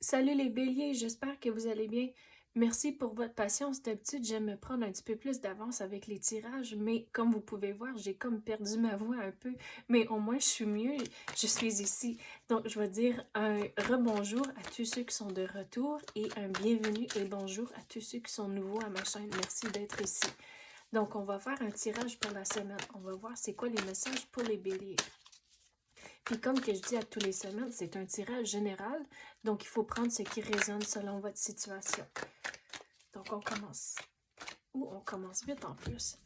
Salut les béliers, j'espère que vous allez bien. Merci pour votre patience. D'habitude, j'aime me prendre un petit peu plus d'avance avec les tirages, mais comme vous pouvez voir, j'ai comme perdu ma voix un peu. Mais au moins, je suis mieux, je suis ici. Donc, je vais dire un rebonjour à tous ceux qui sont de retour et un bienvenue et bonjour à tous ceux qui sont nouveaux à ma chaîne. Merci d'être ici. Donc, on va faire un tirage pour la semaine. On va voir c'est quoi les messages pour les béliers. Puis comme que je dis à tous les semaines, c'est un tirage général, donc il faut prendre ce qui résonne selon votre situation. Donc on commence. On commence vite en plus.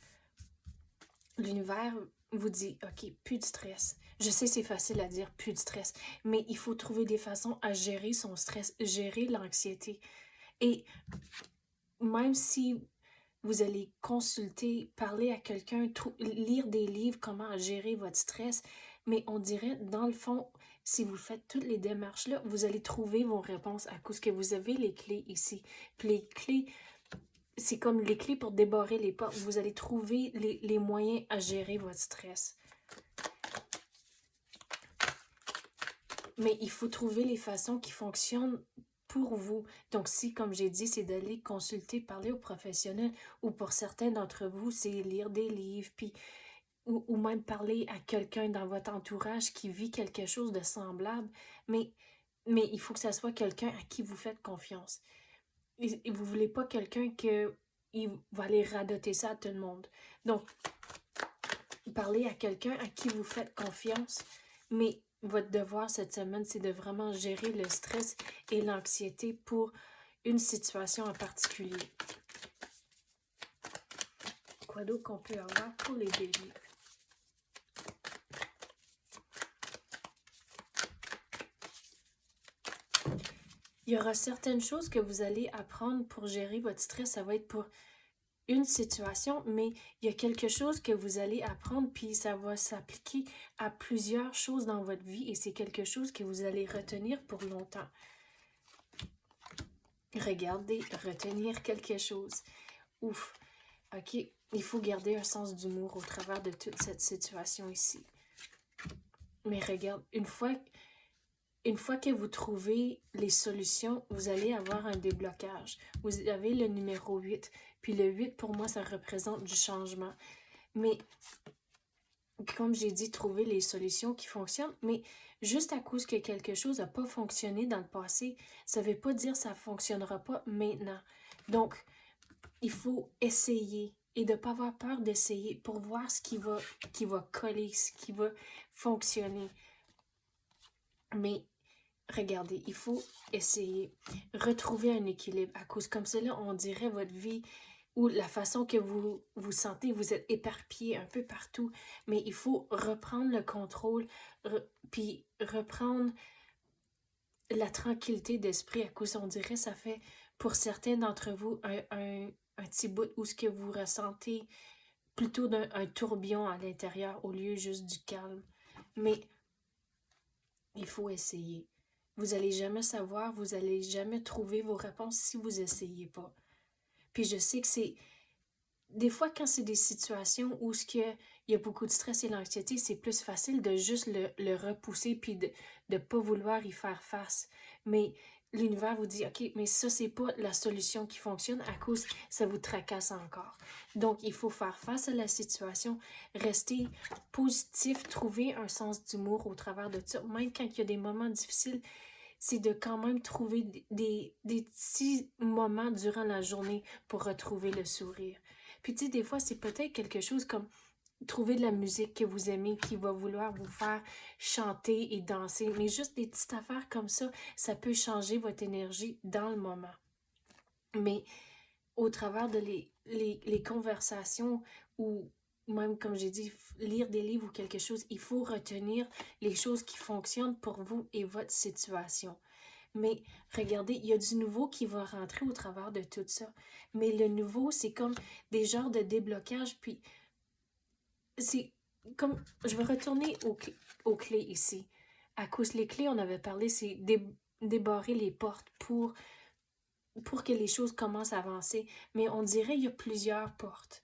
L'univers vous dit, OK, plus de stress. Je sais c'est facile à dire, plus de stress, mais il faut trouver des façons à gérer son stress, gérer l'anxiété. Et même si vous allez consulter, parler à quelqu'un, lire des livres, comment gérer votre stress. Mais on dirait, dans le fond, si vous faites toutes les démarches-là, vous allez trouver vos réponses à cause que vous avez les clés ici. Puis les clés, c'est comme les clés pour débarrer les portes. Vous allez trouver les moyens à gérer votre stress. Mais il faut trouver les façons qui fonctionnent pour vous. Donc, si, comme j'ai dit, c'est d'aller consulter, parler aux professionnels, ou pour certains d'entre vous, c'est lire des livres, puis ou même parler à quelqu'un dans votre entourage qui vit quelque chose de semblable, mais il faut que ça soit quelqu'un à qui vous faites confiance. Et vous voulez pas quelqu'un que il va aller radoter ça à tout le monde. Donc, parlez à quelqu'un à qui vous faites confiance, mais votre devoir cette semaine, c'est de vraiment gérer le stress et l'anxiété pour une situation en particulier. Quoi d'autre qu'on peut avoir pour les béliers? Il y aura certaines choses que vous allez apprendre pour gérer votre stress. Ça va être pour une situation, mais il y a quelque chose que vous allez apprendre, puis ça va s'appliquer à plusieurs choses dans votre vie et c'est quelque chose que vous allez retenir pour longtemps. Regardez, retenir quelque chose. Ouf, ok, il faut garder un sens d'humour au travers de toute cette situation ici. Mais regarde, une fois que vous trouvez les solutions, vous allez avoir un déblocage. Vous avez le numéro 8. Puis le 8, pour moi, ça représente du changement. Mais, comme j'ai dit, trouver les solutions qui fonctionnent. Mais juste à cause que quelque chose n'a pas fonctionné dans le passé, ça ne veut pas dire que ça ne fonctionnera pas maintenant. Donc, il faut essayer et de ne pas avoir peur d'essayer pour voir ce qui va coller, ce qui va fonctionner. Mais regardez, il faut essayer, retrouver un équilibre à cause comme cela, on dirait votre vie ou la façon que vous vous sentez, vous êtes éparpillé un peu partout, mais il faut reprendre le contrôle, puis reprendre la tranquillité d'esprit à cause, on dirait, ça fait pour certains d'entre vous un petit bout où ce que vous ressentez plutôt un tourbillon à l'intérieur au lieu juste du calme. Mais il faut essayer. Vous n'allez jamais savoir, vous n'allez jamais trouver vos réponses si vous n'essayez pas. Puis je sais que c'est... Des fois, quand c'est des situations où il y a beaucoup de stress et l'anxiété, c'est plus facile de juste le repousser puis de ne pas vouloir y faire face. Mais l'univers vous dit, OK, mais ça, c'est pas la solution qui fonctionne à cause ça vous tracasse encore. Donc, il faut faire face à la situation, rester positif, trouver un sens d'humour au travers de ça. Même quand il y a des moments difficiles, c'est de quand même trouver des petits moments durant la journée pour retrouver le sourire. Puis tu sais, des fois, c'est peut-être quelque chose comme trouver de la musique que vous aimez, qui va vouloir vous faire chanter et danser. Mais juste des petites affaires comme ça peut changer votre énergie dans le moment. Mais au travers de les conversations ou même, comme j'ai dit, lire des livres ou quelque chose, il faut retenir les choses qui fonctionnent pour vous et votre situation. Mais regardez, il y a du nouveau qui va rentrer au travers de tout ça. Mais le nouveau, c'est comme des genres de déblocage, puis c'est comme... Je vais retourner aux clés ici. À cause les clés, on avait parlé, c'est débarrer les portes pour que les choses commencent à avancer. Mais on dirait qu'il y a plusieurs portes.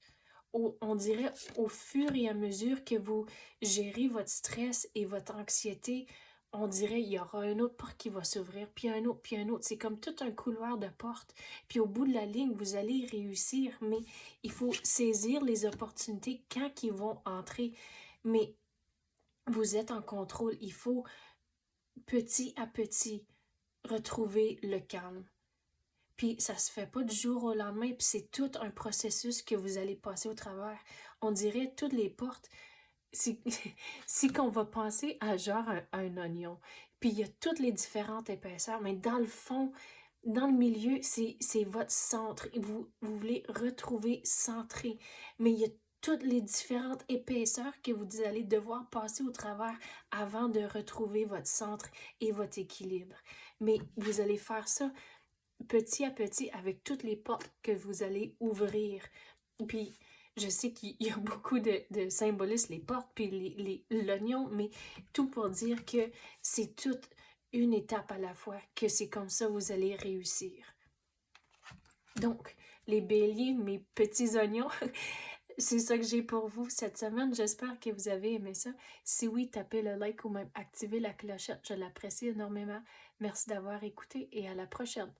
On dirait au fur et à mesure que vous gérez votre stress et votre anxiété, on dirait il y aura un autre porte qui va s'ouvrir, puis un autre, puis un autre. C'est comme tout un couloir de portes. Puis au bout de la ligne, vous allez réussir, mais il faut saisir les opportunités quand ils vont entrer. Mais vous êtes en contrôle. Il faut petit à petit retrouver le calme. Puis ça se fait pas du jour au lendemain, puis c'est tout un processus que vous allez passer au travers. On dirait toutes les portes, si qu'on va penser à genre un oignon, puis il y a toutes les différentes épaisseurs, mais dans le fond, dans le milieu, c'est votre centre. Vous voulez retrouver centré, mais il y a toutes les différentes épaisseurs que vous allez devoir passer au travers avant de retrouver votre centre et votre équilibre. Mais vous allez faire ça petit à petit avec toutes les portes que vous allez ouvrir. Puis, je sais qu'il y a beaucoup de symbolisme, les portes, puis l'oignon, mais tout pour dire que c'est toute une étape à la fois, que c'est comme ça que vous allez réussir. Donc, les béliers, mes petits oignons, c'est ça que j'ai pour vous cette semaine. J'espère que vous avez aimé ça. Si oui, tapez le like ou même activez la clochette. Je l'apprécie énormément. Merci d'avoir écouté et à la prochaine.